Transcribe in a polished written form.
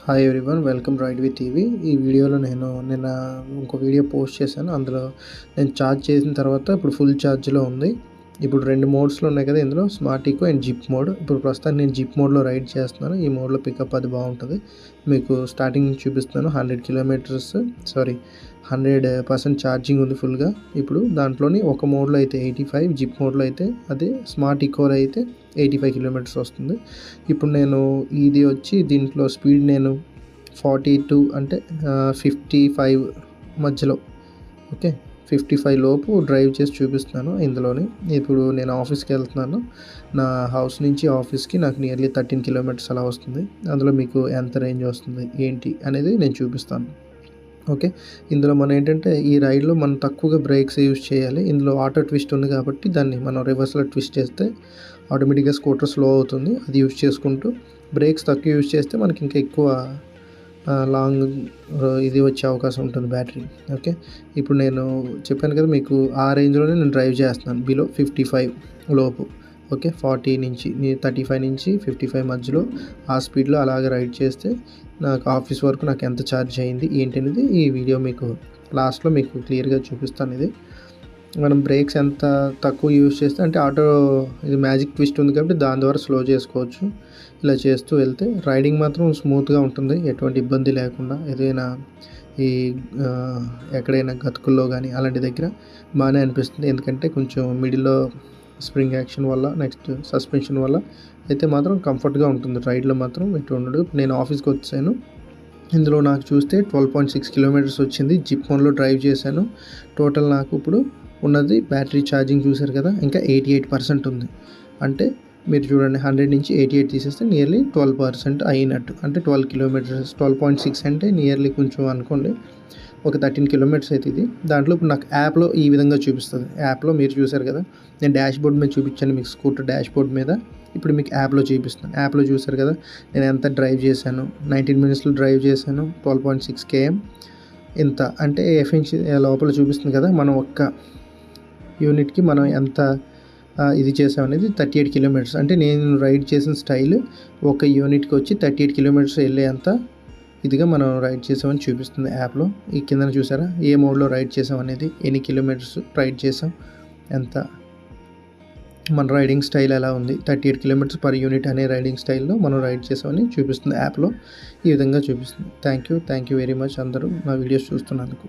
Hi everyone, welcome ride with TV. ఈ వీడియోలో నేను నిన్న ఇంకో వీడియో పోస్ట్ చేశాను. అందులో నేను ఛార్జ్ చేసిన తర్వాత ఇప్పుడు ఫుల్ ఛార్జ్లో ఉంది. ఇప్పుడు 2 మోడ్స్లో ఉన్నాయి కదా, ఇందులో smart eco and zip mode. ఇప్పుడు ప్రస్తుతానికి నేను జిప్ మోడ్లో రైడ్ చేస్తున్నాను. ఈ మోడ్లో పికప్ అది బాగుంటుంది. మీకు స్టార్టింగ్ నుంచి చూపిస్తున్నాను. 100% ఛార్జింగ్ ఉంది ఫుల్గా. ఇప్పుడు దాంట్లోని ఒక మోడ్లో అయితే 85, జిప్ మోడ్లో అయితే అదే స్మార్ట్ ఈకోలో అయితే 85 కిలోమీటర్స్ వస్తుంది. ఇప్పుడు నేను ఇది వచ్చి దీంట్లో స్పీడ్ నేను 42 అంటే 55 మధ్యలో, ఓకే, 55 లోపు డ్రైవ్ చేసి చూపిస్తున్నాను ఇందులోని. ఇప్పుడు నేను ఆఫీస్కి వెళ్తున్నాను. నా హౌస్ నుంచి ఆఫీస్కి నాకు నియర్లీ 13 కిలోమీటర్స్ అలా వస్తుంది. అందులో మీకు ఎంత రేంజ్ వస్తుంది ఏంటి అనేది నేను చూపిస్తాను. ఓకే, ఇందులో మనం ఏంటంటే ఈ రైడ్లో మనం తక్కువగా బ్రేక్స్ యూజ్ చేయాలి. ఇందులో ఆటో ట్విస్ట్ ఉంది కాబట్టి దాన్ని మనం రివర్స్లో ట్విస్ట్ చేస్తే ఆటోమేటిక్గా స్కూటర్ స్లో అవుతుంది. అది యూజ్ చేసుకుంటూ బ్రేక్స్ తక్కువ యూజ్ చేస్తే మనకి ఇంకా ఎక్కువ లాంగ్ ఇది వచ్చే అవకాశం ఉంటుంది బ్యాటరీ. ఓకే, ఇప్పుడు నేను చెప్పాను కదా మీకు ఆ రేంజ్లోనే నేను డ్రైవ్ చేస్తున్నాను, బిలో 55 లోపు. ఓకే, 40 నుంచి 35 నుంచి 55 మధ్యలో ఆ స్పీడ్లో అలాగే రైడ్ చేస్తే నాకు ఆఫీస్ వరకు నాకు ఎంత ఛార్జ్ అయింది ఏంటి అనేది ఈ వీడియో మీకు లాస్ట్లో మీకు క్లియర్గా చూపిస్తాను. ఇది మనం బ్రేక్స్ ఎంత తక్కువ యూజ్ చేస్తే, అంటే ఆటో ఇది మ్యాజిక్ ట్విస్ట్ ఉంది కాబట్టి దాని ద్వారా స్లో చేసుకోవచ్చు. ఇలా చేస్తూ వెళ్తే రైడింగ్ మాత్రం స్మూత్గా ఉంటుంది, ఎటువంటి ఇబ్బంది లేకుండా. ఏదైనా ఈ ఎక్కడైనా గతుకుల్లో కానీ అలాంటి దగ్గర బాగానే అనిపిస్తుంది. ఎందుకంటే కొంచెం మిడిల్లో స్ప్రింగ్ యాక్షన్ వల్ల, నెక్స్ట్ సస్పెన్షన్ వల్ల అయితే మాత్రం కంఫర్ట్గా ఉంటుంది. రైడ్లో మాత్రం ఎటు ఉండదు. నేను ఆఫీస్కి వచ్చాను. ఇందులో నాకు చూస్తే 12.6 కిలోమీటర్స్ వచ్చింది. జిప్ మోడ్లో డ్రైవ్ చేశాను. టోటల్ నాకు ఇప్పుడు ఉన్నది బ్యాటరీ ఛార్జింగ్ చూశారు కదా, ఇంకా 88% ఉంది. అంటే మీరు చూడండి, 100 నుంచి 88 తీసేస్తే నియర్లీ 12% అయినట్టు. అంటే 12 కిలోమీటర్స్, 12.6 అంటే నియర్లీ కొంచెం అనుకోండి ఒక 13 కిలోమీటర్స్ అయితే ఇది. దాంట్లో ఇప్పుడు నాకు యాప్లో ఈ విధంగా చూపిస్తుంది. యాప్లో మీరు చూశారు కదా, నేను డాష్ బోర్డ్ మీద చూపించాను మీకు, స్కూటర్ డాష్ బోర్డ్ మీద. ఇప్పుడు మీకు యాప్లో చూపిస్తాను. యాప్లో చూశారు కదా నేను ఎంత డ్రైవ్ చేశాను. 19 మినిట్స్లో డ్రైవ్ చేశాను, 12.6 km. ఇంత అంటే ఎఫిషియన్సీ లోపల చూపిస్తుంది కదా, మనం ఒక్క యూనిట్కి మనం ఎంత ఇది చేసామనేది 38 కిలోమీటర్స్. అంటే నేను రైడ్ చేసిన స్టైల్ ఒక యూనిట్కి వచ్చి 38 కిలోమీటర్స్ వెళ్ళే అంత ఇదిగా మనం రైడ్ చేసామని చూపిస్తుంది యాప్లో. ఈ కింద చూసారా ఏ మోడ్లో రైడ్ చేసాం అనేది, ఎన్ని కిలోమీటర్స్ రైడ్ చేసాం, ఎంత మన రైడింగ్ స్టైల్ ఎలా ఉంది, 38 కిలోమీటర్స్ పర్ యూనిట్ అనే రైడింగ్ స్టైల్లో మనం రైడ్ చేసామని చూపిస్తుంది యాప్లో. ఈ విధంగా చూపిస్తుంది. థ్యాంక్ యూ వెరీ మచ్ అందరూ నా వీడియోస్ చూస్తున్నందుకు.